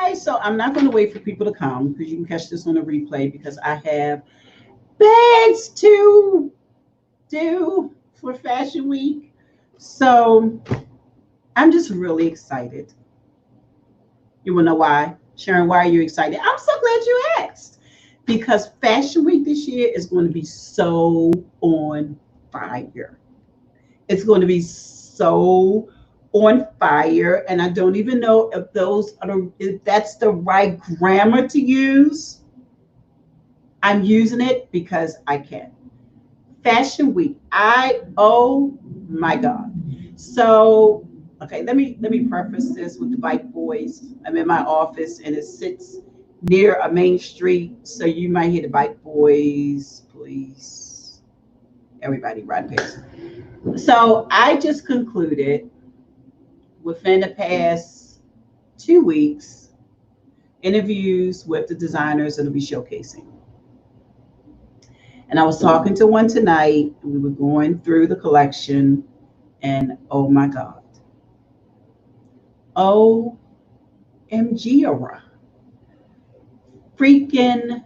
right, so I'm not going to wait for people to come because you can catch this on a replay because I have bags to do for Fashion Week. So I'm just really excited. You want to know why? Sharon, why are you excited? I'm so glad you asked. Because Fashion Week this year is going to be so on fire. It's going to be so on fire. And I don't even know if if that's the right grammar to use. I'm using it because I can. Fashion Week. Oh my God. So okay, let me preface this with the bike boys. I'm in my office and it sits near a main street, so you might hear the bike boys, police, everybody riding past. So I just concluded within the past 2 weeks interviews with the designers that'll be showcasing. And I was talking to one tonight, and we were going through the collection, and oh my God. OMG, freaking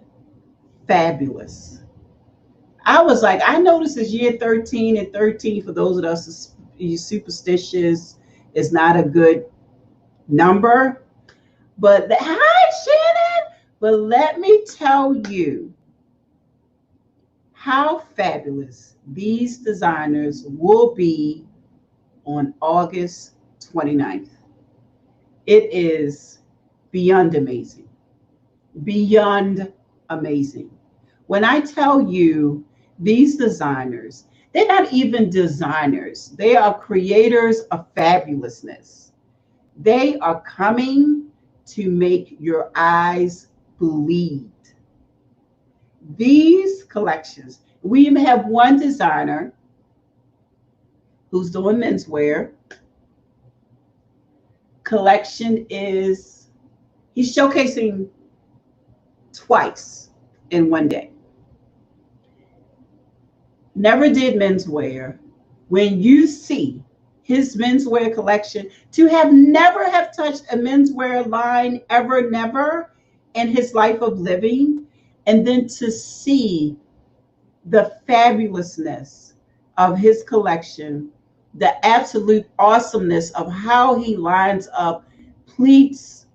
fabulous. I was like, I noticed this year 13 and 13, for those of us superstitious, is not a good number. But hi, Shannon. But let me tell you how fabulous these designers will be on August 29th. It is beyond amazing. Beyond amazing. When I tell you these designers, they're not even designers, they are creators of fabulousness. They are coming to make your eyes bleed. These collections, we even have one designer who's doing menswear. Collection is, he's showcasing twice in one day. Never did menswear. When you see his menswear collection, to have never have touched a menswear line ever, never in his life of living, and then to see the fabulousness of his collection, the absolute awesomeness of how he lines up pleats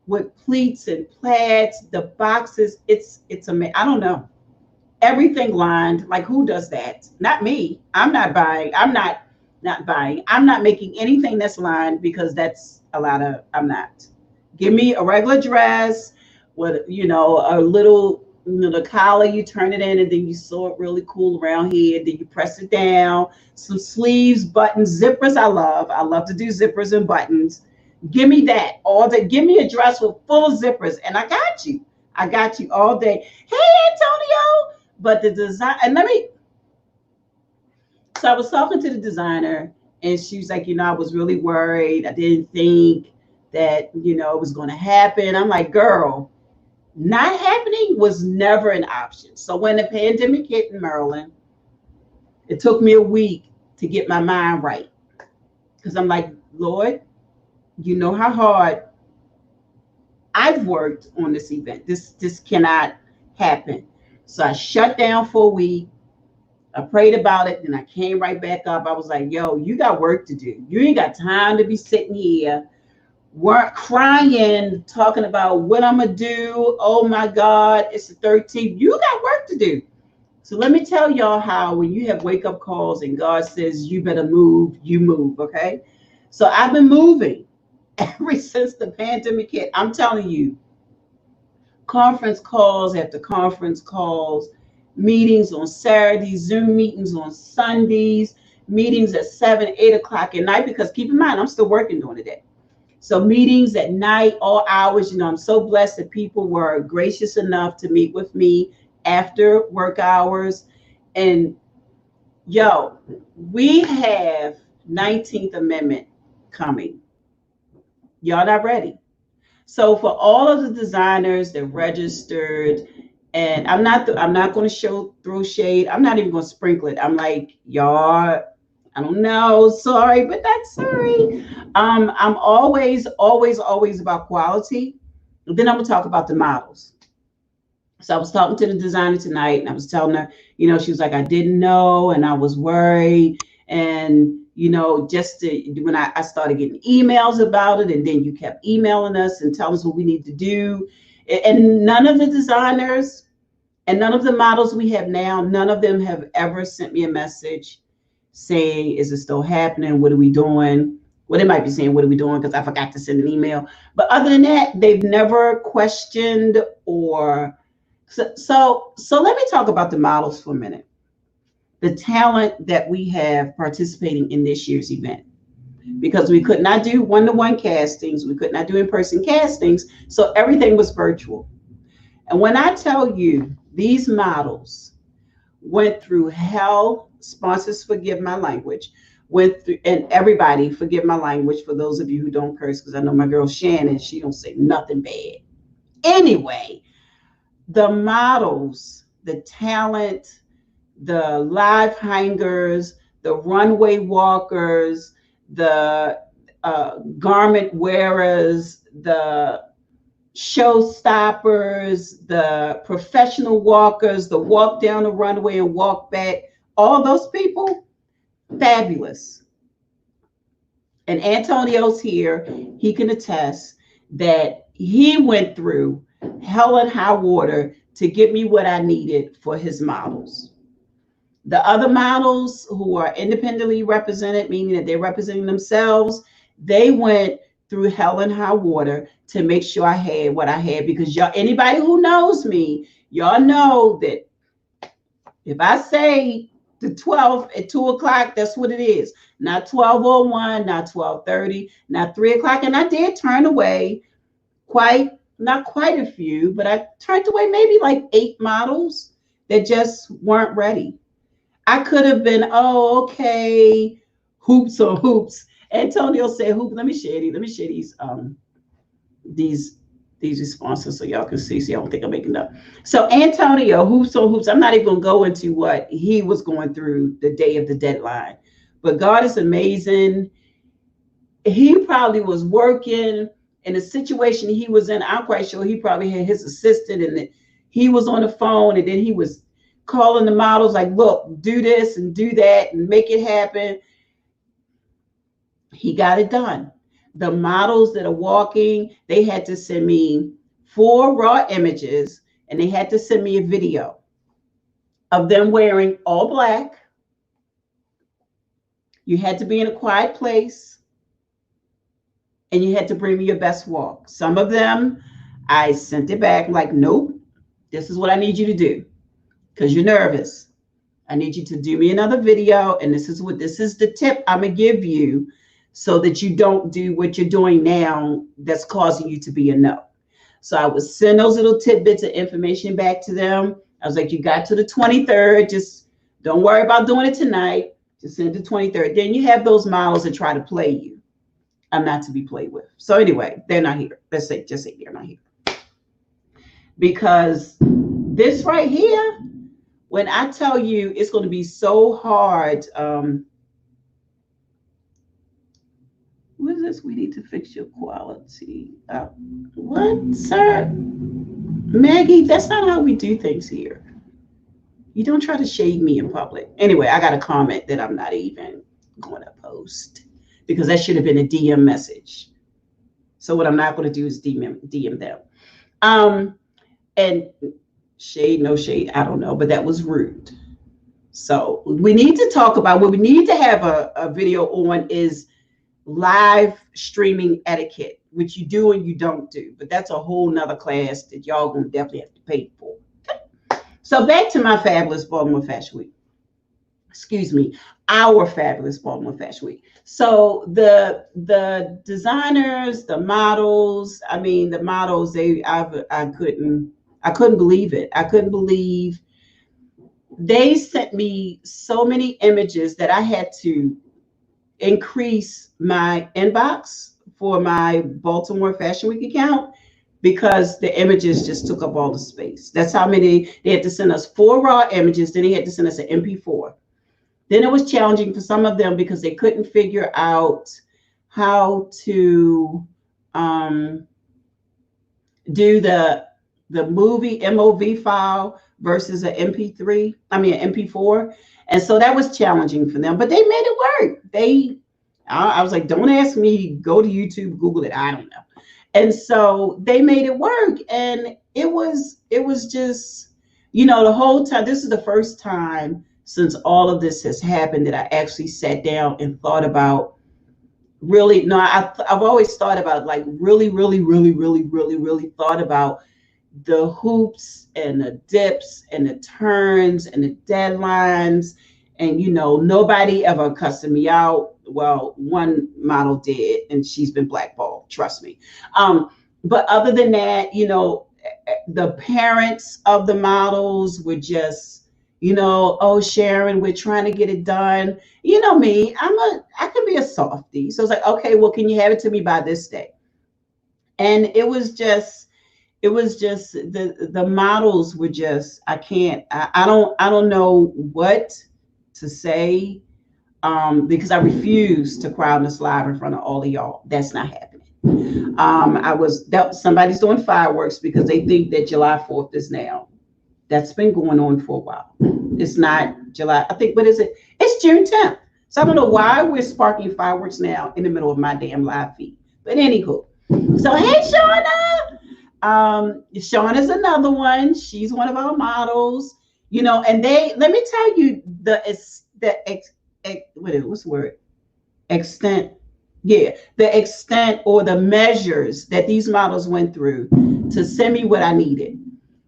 with pleats and plaids, the boxes, it's amazing. I don't know. Everything lined, like who does that? Not me. I'm not buying. I'm not buying. I'm not making anything that's lined because that's a lot of, I'm not. Give me a regular dress with, a little, the collar, you turn it in and then you sew it really cool around here. Then you press it down. Some sleeves, buttons, zippers. I love to do zippers and buttons. Give me that all day. Give me a dress with full of zippers and I got you. I got you all day. Hey, Antonio. But the design, and so I was talking to the designer and she was like, I was really worried. I didn't think that, it was going to happen. I'm like, girl, not happening was never an option. So when the pandemic hit in Maryland, it took me a week to get my mind right. Because I'm like, Lord, you know how hard I've worked on this event. This cannot happen. So I shut down for a week. I prayed about it, then I came right back up. I was like, yo, you got work to do. You ain't got time to be sitting here, weren't crying, talking about what I'm going to do. Oh my God, it's the 13th. You got work to do. So let me tell y'all how when you have wake up calls and God says, you better move, you move, okay? So I've been moving ever since the pandemic hit. I'm telling you, conference calls after conference calls, meetings on Saturdays, Zoom meetings on Sundays, meetings at 7, 8 o'clock at night, because keep in mind, I'm still working during the day. So meetings at night, all hours, I'm so blessed that people were gracious enough to meet with me after work hours. And yo, we have 19th Amendment coming. Y'all not ready. So for all of the designers that registered, and I'm not going to throw shade. I'm not even going to sprinkle it. I'm like, y'all, I don't know. Sorry, but that's sorry. I'm always about quality. Then I'm gonna talk about the models. So I was talking to the designer tonight, and I was telling her, she was like, I didn't know, and I was worried, and just when I started getting emails about it, and then you kept emailing us and telling us what we need to do, and none of the designers and none of the models we have now, none of them have ever sent me a message saying, is it still happening? What are we doing? Well, they might be saying, what are we doing? Because I forgot to send an email. But other than that, they've never questioned or so let me talk about the models for a minute. The talent that we have participating in this year's event. Because we could not do one-to-one castings, we could not do in-person castings, so everything was virtual. And when I tell you these models went through hell, sponsors forgive my language, went through, and everybody forgive my language for those of you who don't curse, because I know my girl Shannon, she don't say nothing bad. Anyway, the models, the talent, the live hangers, the runway walkers, the garment wearers, the show stoppers, the professional walkers, the walk down the runway and walk back, all those people, fabulous. And Antonio's here. He can attest that he went through hell and high water to get me what I needed for his models. The other models who are independently represented, meaning that they're representing themselves, they went through hell and high water to make sure I had what I had. Because y'all, anybody who knows me, y'all know that if I say the 12 at 2 o'clock, that's what it is. Not 12:01, not 12:30, not 3 o'clock. And I did turn away not quite a few, but I turned away maybe like 8 models that just weren't ready. I could have been, oh, okay, hoops or hoops. Antonio said hoop. Let me share these these responses so y'all can see. So y'all don't think I'm making up. So Antonio, hoops or hoops. I'm not even gonna go into what he was going through the day of the deadline, but God is amazing. He probably was working in a situation he was in. I'm quite sure he probably had his assistant, and he was on the phone, and then he was calling the models like, look, do this and do that and make it happen. He got it done. The models that are walking, they had to send me 4 raw images, and they had to send me a video of them wearing all black. You had to be in a quiet place, and you had to bring me your best walk. Some of them, I sent it back like, nope, this is what I need you to do because you're nervous. I need you to do me another video, and this is the tip I'm gonna give you so that you don't do what you're doing now that's causing you to be a no. So I would send those little tidbits of information back to them. I was like, you got to the 23rd, just don't worry about doing it tonight. Just send the 23rd. Then you have those models that try to play you. I'm not to be played with. So anyway, they're not here. Let's say, just say they're not here. Because this right here, when I tell you it's going to be so hard, what is this? We need to fix your quality. What, sir? Maggie, that's not how we do things here. You don't try to shade me in public. Anyway, I got a comment that I'm not even going to post because that should have been a DM message. So what I'm not going to do is DM them. And shade, no shade, I don't know, but that was rude. So we need to talk about what we need to have a video on is live streaming etiquette, which you do and you don't do. But that's a whole nother class that y'all gonna definitely have to pay for. Okay? So back to my fabulous Baltimore Fashion Week. Excuse me, our fabulous Baltimore Fashion Week. So the designers, the models, I mean the models, I couldn't believe it. I couldn't believe they sent me so many images that I had to increase my inbox for my Baltimore Fashion Week account because the images just took up all the space. That's how many they had to send us 4 raw images. Then they had to send us an MP4. Then it was challenging for some of them because they couldn't figure out how to do the movie MOV file versus an MP3, I mean an MP4. And so that was challenging for them, but they made it work. I was like, don't ask me, go to YouTube, Google it. I don't know. And so they made it work. And it was just, the whole time, this is the first time since all of this has happened that I actually sat down and thought about really, no, I've always thought about like really, really, really, really, really, really thought about the hoops and the dips and the turns and the deadlines. And, nobody ever cussed me out. Well, one model did, and she's been blackballed, trust me. But other than that, the parents of the models were just, oh, Sharon, we're trying to get it done. You know me, I can be a softie. So it's like, okay, well, can you have it to me by this day? And it was just the models were just, I don't know what to say, because I refuse to cry on this live in front of all of y'all. That's not happening. Somebody's doing fireworks because they think that July 4th is now. That's been going on for a while. It's not July, I think. What is it? It's June 10th. So I don't know why we're sparking fireworks now in the middle of my damn live feed. But anywho, so hey, Shauna. Shauna's another one. She's one of our models. And let me tell you what's the word? Extent. Yeah, the extent or the measures that these models went through to send me what I needed.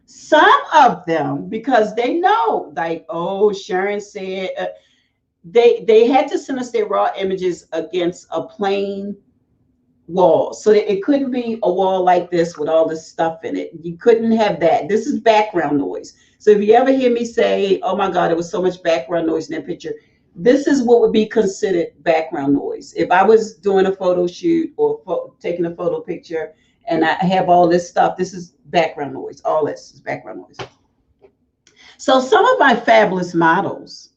Some of them, because they know, like, oh, Sharon said, they had to send us their raw images against a plain wall. So that it couldn't be a wall like this with all this stuff in it. You couldn't have that. This is background noise. So if you ever hear me say, oh my God, there was so much background noise in that picture, this is what would be considered background noise. If I was doing a photo shoot or taking a photo picture and I have all this stuff, this is background noise. All this is background noise. So some of my fabulous models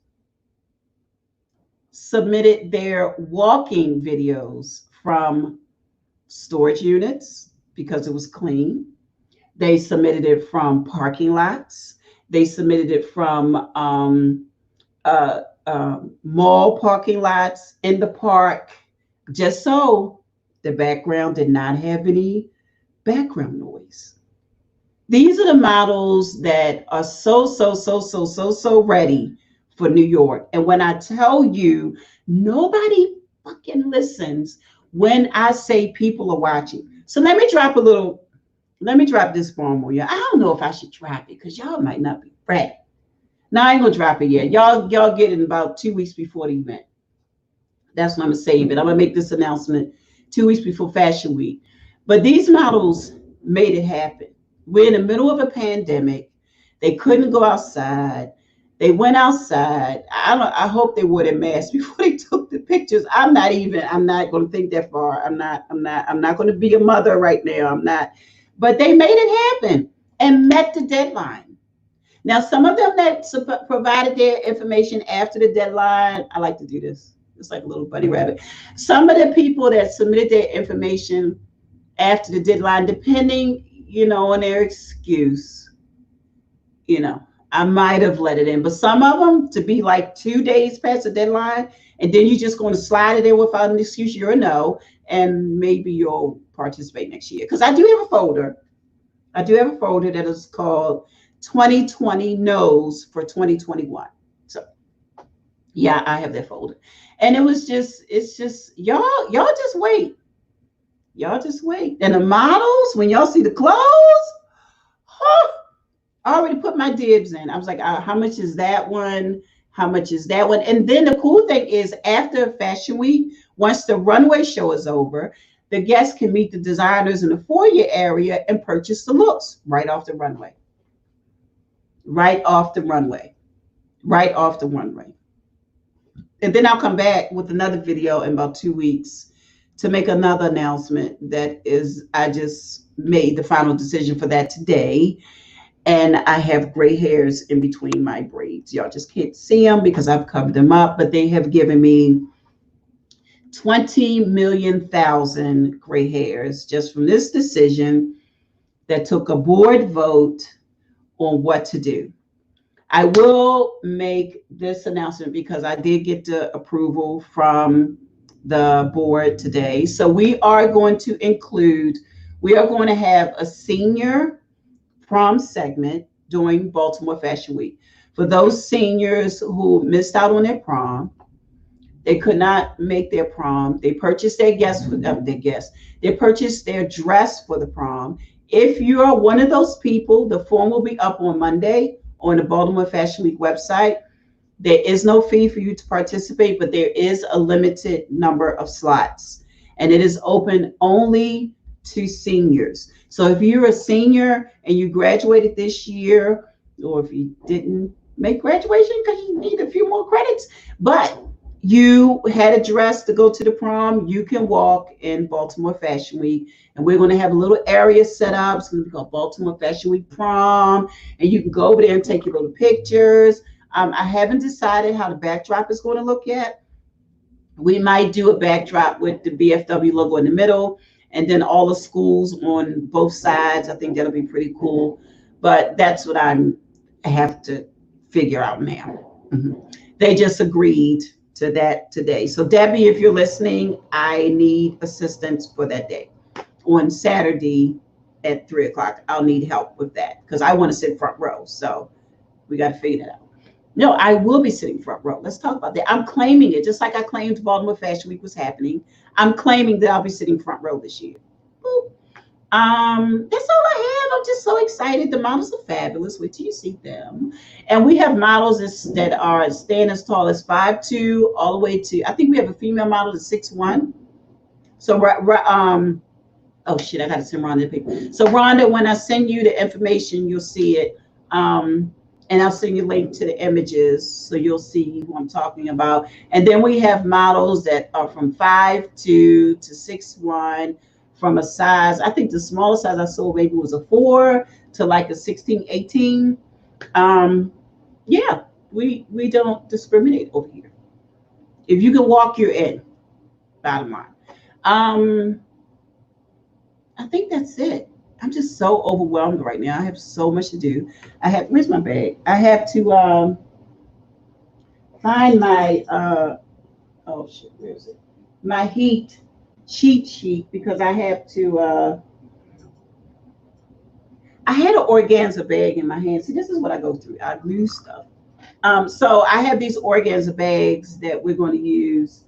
submitted their walking videos from storage units because it was clean. They submitted it from parking lots. They submitted it from mall parking lots, in the park, just so the background did not have any background noise. These are the models that are so ready for New York. And when I tell you, nobody fucking listens when I say people are watching. So let me drop this bomb on you. I don't know if I should drop it because y'all might not be ready. Now I ain't gonna drop it yet. Y'all get it in about 2 weeks before the event. That's when I'm gonna save it. I'm gonna make this announcement 2 weeks before Fashion Week. But these models made it happen. We're in the middle of a pandemic. They couldn't go outside. They went outside. I hope they wore their masks before they took the pictures. I'm not going to think that far. I'm not going to be a mother right now. I'm not. But they made it happen and met the deadline. Now, some of them that provided their information after the deadline, I like to do this. It's like a little bunny rabbit. Some of the people that submitted their information after the deadline, depending, on their excuse, I might have let it in. But some of them, to be like 2 days past the deadline, and then you're just going to slide it in without an excuse, you're a no, and maybe you'll participate next year. Because I do have a folder. That is called 2020 No's for 2021. So yeah, I have that folder. And it's just y'all just wait. Y'all just wait. And the models, when y'all see the clothes, I already put my dibs in. I was like, how much is that one? How much is that one? And then the cool thing is, after Fashion Week, once the runway show is over, the guests can meet the designers in the foyer area and purchase the looks right off the runway. Right off the runway. Right off the runway. And then I'll come back with another video in about 2 weeks to make another announcement. I just made the final decision for that today. And I have gray hairs in between my braids. Y'all just can't see them because I've covered them up, but they have given me 20 million thousand gray hairs just from this decision that took a board vote on what to do. I will make this announcement because I did get the approval from the board today. So we are going to have a senior prom segment during Baltimore Fashion Week. For those seniors who missed out on their prom, they could not make their prom. They purchased They purchased their dress for the prom. If you are one of those people, the form will be up on Monday on the Baltimore Fashion Week website. There is no fee for you to participate, but there is a limited number of slots, and it is open only to seniors. So if you're a senior and you graduated this year, or if you didn't make graduation because you need a few more credits, but you had a dress to go to the prom, you can walk in Baltimore Fashion Week. And we're going to have a little area set up. It's going to be called Baltimore Fashion Week Prom. And you can go over there and take your little pictures. I haven't decided how the backdrop is going to look yet. We might do a backdrop with the BFW logo in the middle and then all the schools on both sides. I think that'll be pretty cool. But that's what I have to figure out now. They just agreed to that today. So Debbie, if you're listening, I need assistance for that day. On Saturday at 3:00, I'll need help with that because I want to sit front row. So we got to figure that out. No, I will be sitting front row. Let's talk about that. I'm claiming it, just like I claimed Baltimore Fashion Week was happening. I'm claiming that I'll be sitting front row this year. Boop. That's all I have. I'm just so excited. The models are fabulous. Wait till you see them. And we have models that are staying as tall as 5'2", all the way to, I think we have a female model that's 6'1". So oh shit, I gotta send Rhonda the paper. So Rhonda, when I send you the information, you'll see it. And I'll send you a link to the images so you'll see who I'm talking about. And then we have models that are from 5'2" to 6'1", from a size, I think the smallest size I saw maybe was a 4 to like a 16, 18. Yeah, we don't discriminate over here. If you can walk, you're in, bottom line. I think that's it. I'm just so overwhelmed right now. I have so much to do. Where's my bag? I have to find my, oh shit, where is it? My heat cheat sheet because I have to, I had an organza bag in my hand. See, this is what I go through. I glue stuff. So I have these organza bags that we're going to use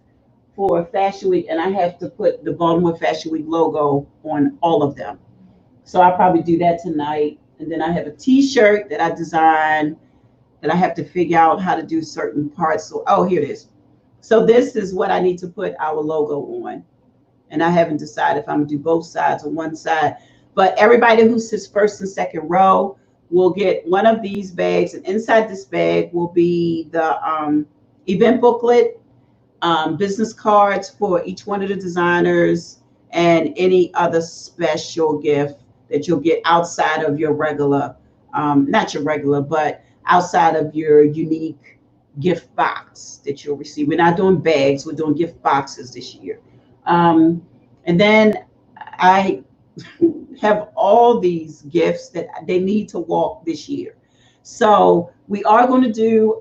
for Fashion Week, and I have to put the Baltimore Fashion Week logo on all of them. So I'll probably do that tonight. And then I have a t-shirt that I designed that I have to figure out how to do certain parts. So, oh, here it is. So this is what I need to put our logo on. And I haven't decided if I'm gonna do both sides or one side. But everybody who sits first and second row will get one of these bags. And inside this bag will be the event booklet, business cards for each one of the designers, and any other special gift that you'll get outside of your regular, not your regular, but outside of your unique gift box that you'll receive. We're not doing bags, we're doing gift boxes this year. And then I have all these gifts that they need to walk this year. So we are going to do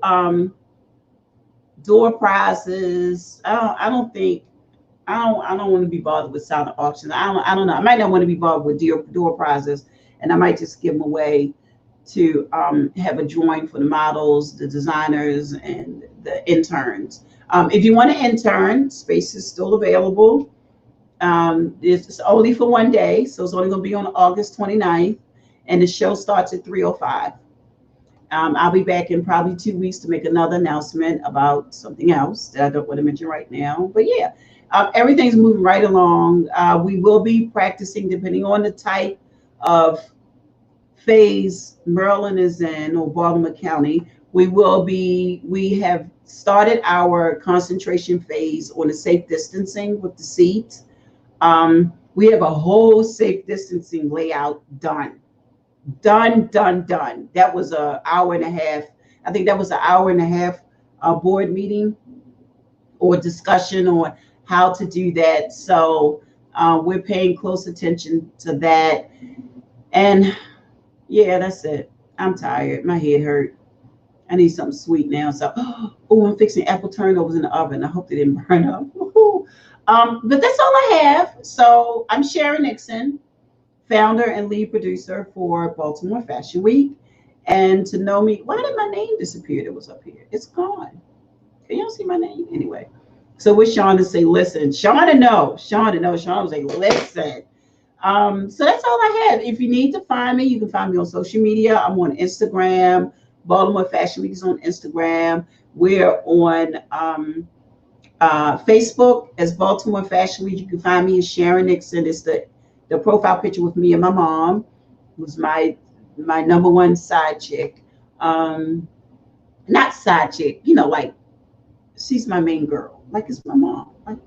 door prizes. I don't want to be bothered with silent auctions. I don't know. I might not want to be bothered with door prizes, and I might just give them away to have a drawing for the models, the designers, and the interns. If you want to intern, space is still available. It's only for one day, so it's only going to be on August 29th, and the show starts at 3:05. I'll be back in probably 2 weeks to make another announcement about something else that I don't want to mention right now. But yeah, everything's moving right along. We will be practicing depending on the type of phase Maryland is in, or Baltimore County. We have started our concentration phase on the safe distancing with the seats. We have a whole safe distancing layout done. That was an hour and a half. I think that was an hour and a half board meeting or discussion on how to do that. So we're paying close attention to that. And yeah, that's it. I'm tired. My head hurt. I need something sweet now. So, oh, I'm fixing apple turnovers in the oven. I hope they didn't burn up. But that's all I have. So I'm Sharon Nixon, founder and lead producer for Baltimore Fashion Week. And to know me, why did my name disappear? That was up here. It's gone. Can y'all see my name? Anyway. So with Shauna say, listen, Shauna no. Shauna no. Shauna was like, listen. So that's all I have. If you need to find me, you can find me on social media. I'm on Instagram. Baltimore Fashion Week is on Instagram. We're on Facebook as Baltimore Fashion Week. You can find me as Sharon Nixon. It's the profile picture with me and my mom, who's my number one side chick. Not side chick, like she's my main girl. Like it's my mom. Like,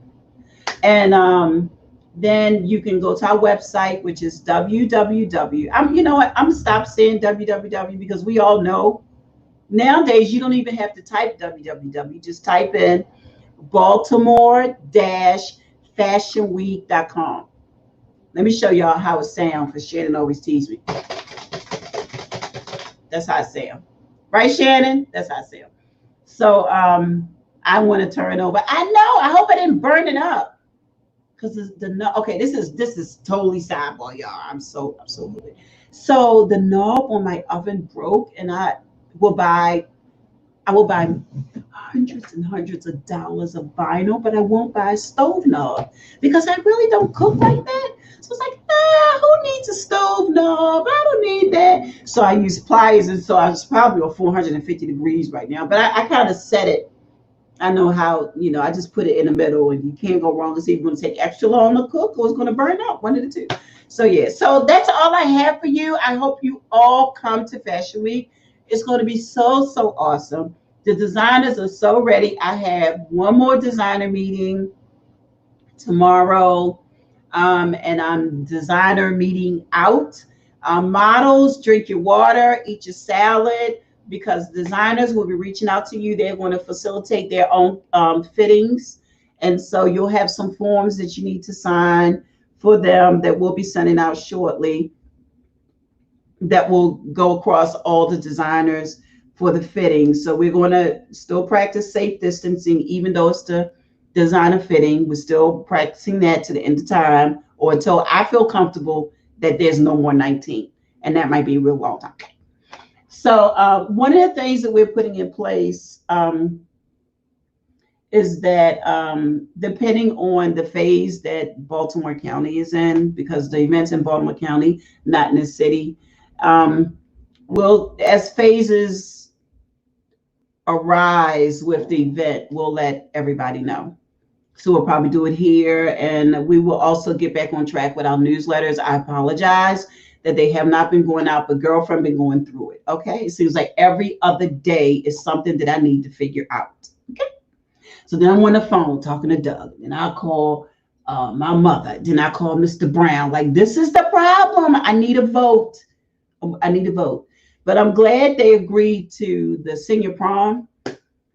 and then you can go to our website, which is www. You know what? I'm gonna stop saying www because we all know nowadays you don't even have to type www. Just type in baltimore-fashionweek.com. Let me show y'all how it sounds, because Shannon always tease me. That's how it sounds. Right, Shannon? That's how it sounds. So I want to turn over. I know. I hope I didn't burn it up. Because okay, this is totally sidebar, y'all. I'm so good. So the knob on my oven broke, and will buy I will buy hundreds and hundreds of dollars of vinyl, but I won't buy a stove knob because I really don't cook like that. So it's like, who needs a stove knob? I don't need that. So I use pliers, and so I was probably on 450 degrees right now. But I kind of set it. I know how, I just put it in the middle, and you can't go wrong. It's either going to take extra long to cook or it's going to burn up, one of the two. So yeah, so that's all I have for you. I hope you all come to Fashion Week. It's going to be so awesome. The designers are so ready. I have one more designer meeting tomorrow, and I'm designer meeting out. Models, drink your water, eat your salad, because designers will be reaching out to you. They're going to facilitate their own fittings. And so you'll have some forms that you need to sign for them that we'll be sending out shortly, that will go across all the designers for the fitting. So we're going to still practice safe distancing, even though it's the designer fitting. We're still practicing that to the end of time, or until I feel comfortable that there's no more 19. And that might be a real long time. So one of the things that we're putting in place is that depending on the phase that Baltimore County is in, because the event's in Baltimore County, not in the city, as phases arise with the event, we'll let everybody know. So we'll probably do it here, and we will also get back on track with our newsletters. I apologize that they have not been going out, but girlfriend been going through it. Okay, it seems like every other day is something that I need to figure out. Okay, so then I'm on the phone talking to Doug, and I'll call my mother. Then I call Mr. Brown. Like, this is the problem. I need a vote. But I'm glad they agreed to the senior prom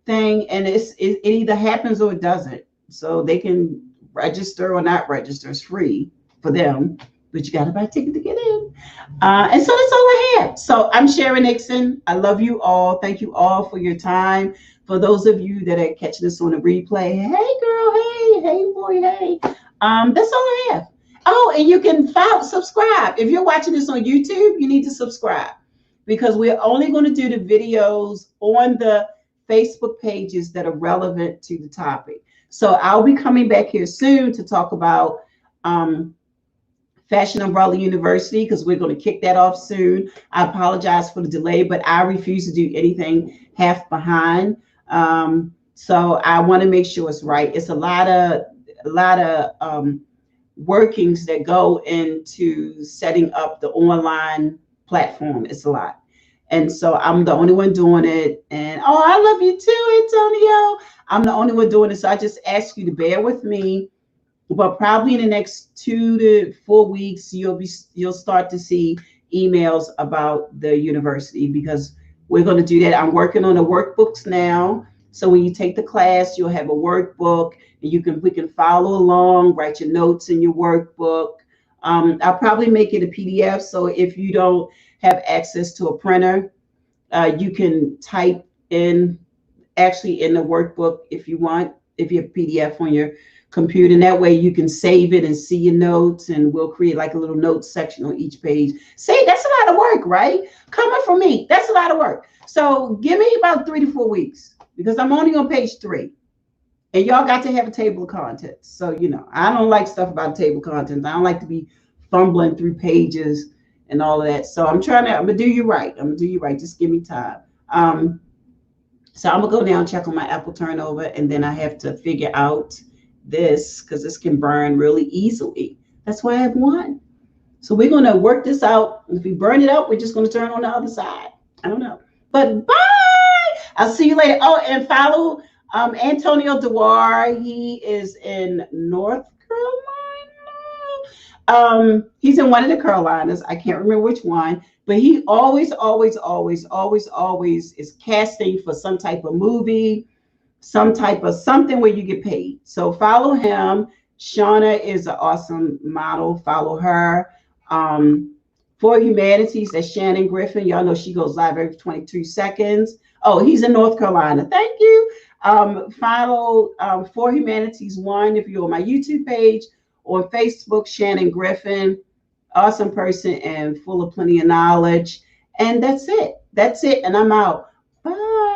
thing, and it either happens or it doesn't. So they can register or not register. It's free for them, but you got to buy a ticket to get in. And so that's all I have. So I'm Sharon Nixon. I love you all. Thank you all for your time. For those of you that are catching this on a replay, hey girl, hey boy, hey. That's all I have. Oh, and you can subscribe. If you're watching this on YouTube, you need to subscribe, because we're only going to do the videos on the Facebook pages that are relevant to the topic. So I'll be coming back here soon to talk about Fashion Umbrella University, because we're going to kick that off soon. I apologize for the delay, but I refuse to do anything half behind. So I want to make sure it's right. It's a lot of workings that go into setting up the online platform. It's a lot. And so I'm the only one doing it. And I love you too, Antonio. I'm the only one doing it. So I just ask you to bear with me. But probably in the next 2 to 4 weeks, you'll start to see emails about the university, because we're going to do that. I'm working on the workbooks now. So when you take the class, you'll have a workbook, and we can follow along, write your notes in your workbook. I'll probably make it a PDF. So if you don't have access to a printer, you can type in actually in the workbook if you want, if you have PDF on your computer. And that way you can save it and see your notes, and we'll create like a little notes section on each page. See, that's a lot of work, right? Coming from me, that's a lot of work. So give me about 3 to 4 weeks because I'm only on page 3. And y'all got to have a table of contents. So, I don't like stuff about table of contents. I don't like to be fumbling through pages and all of that. So I'm going to do you right. I'm going to do you right. Just give me time. So I'm going to go down, check on my apple turnover, and then I have to figure out this because this can burn really easily. That's why I have one. So we're going to work this out. If we burn it up, we're just going to turn on the other side. I don't know. But bye. I'll see you later. Oh, and follow Antonio Dewar. He is in North Carolina. He's in one of the Carolinas. I can't remember which one, but he always, always, always, always, always is casting for some type of movie, some type of something where you get paid. So follow him. Shauna is an awesome model. Follow her. For Humanities, that's Shannon Griffin. Y'all know she goes live every 22 seconds. Oh, he's in North Carolina. Thank you. Follow For Humanities 1 if you're on my YouTube page, or Facebook, Shannon Griffin. Awesome person and full of plenty of knowledge. And that's it. That's it. And I'm out. Bye.